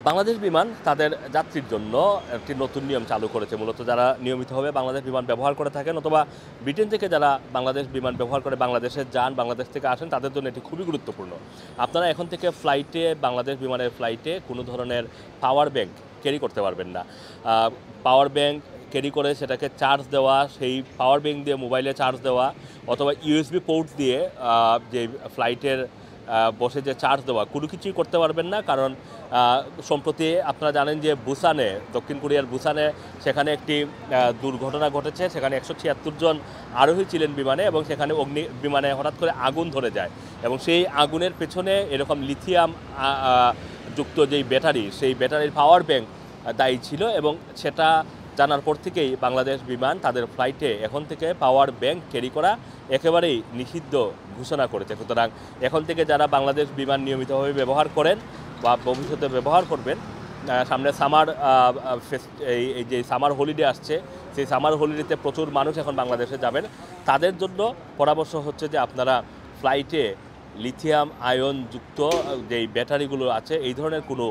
বাংলাদেশ বিমান তাদের যাত্রীর জন্য একটি নতুন নিয়ম চালু করেছে। মূলত যারা নিয়মিতভাবে বাংলাদেশ বিমান ব্যবহার করে থাকেন অথবা ব্রিটেন থেকে যারা বাংলাদেশ বিমান ব্যবহার করে বাংলাদেশে যান, বাংলাদেশ থেকে আসেন, তাদের জন্য এটি খুবই গুরুত্বপূর্ণ। আপনারা এখন থেকে ফ্লাইটে, বাংলাদেশ বিমানের ফ্লাইটে কোনো ধরনের পাওয়ার ব্যাংক ক্যারি করতে পারবেন না। পাওয়ার ব্যাংক ক্যারি করে সেটাকে চার্জ দেওয়া, সেই পাওয়ার ব্যাংক দিয়ে মোবাইলে চার্জ দেওয়া অথবা ইউএসবি পোর্ট দিয়ে যে ফ্লাইটের বসে যে চার্জ দেওয়া, কোনো কিছুই করতে পারবেন না। কারণ সম্প্রতি আপনারা জানেন যে বুসানে, দক্ষিণ কোরিয়ার বুসানে, সেখানে একটি দুর্ঘটনা ঘটেছে। সেখানে 176 জন আরোহী ছিলেন বিমানে এবং সেখানে বিমানে হঠাৎ করে আগুন ধরে যায় এবং সেই আগুনের পেছনে এরকম লিথিয়াম যুক্ত যেই ব্যাটারি, সেই ব্যাটারির পাওয়ার ব্যাংক দায়ী ছিল এবং সেটা জানার পর থেকেই বাংলাদেশ বিমান তাদের ফ্লাইটে এখন থেকে পাওয়ার ব্যাংক ক্যারি করা একেবারেই নিষিদ্ধ ঘোষণা করেছে। সুতরাং এখন থেকে যারা বাংলাদেশ বিমান নিয়মিতভাবে ব্যবহার করেন বা ভবিষ্যতে ব্যবহার করবেন, সামনে সামার এই যে সামার হলিডে আসছে, সেই সামার হলিডেতে প্রচুর মানুষ এখন বাংলাদেশে যাবেন, তাদের জন্য পরামর্শ হচ্ছে যে আপনারা ফ্লাইটে লিথিয়াম আয়ন যুক্ত যেই ব্যাটারিগুলো আছে এই ধরনের কোনো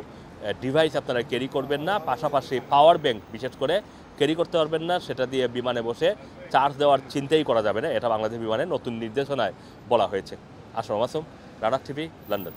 ডিভাইস আপনারা ক্যারি করবেন না। পাশাপাশি পাওয়ার ব্যাংক বিশেষ করে ক্যারি করতে পারবেন না। সেটা দিয়ে বিমানে বসে চার্জ দেওয়ার চিন্তাই করা যাবে না। এটা বাংলাদেশ বিমানের নতুন নির্দেশনায় বলা হয়েছে। Assam Masum, radar TV, London.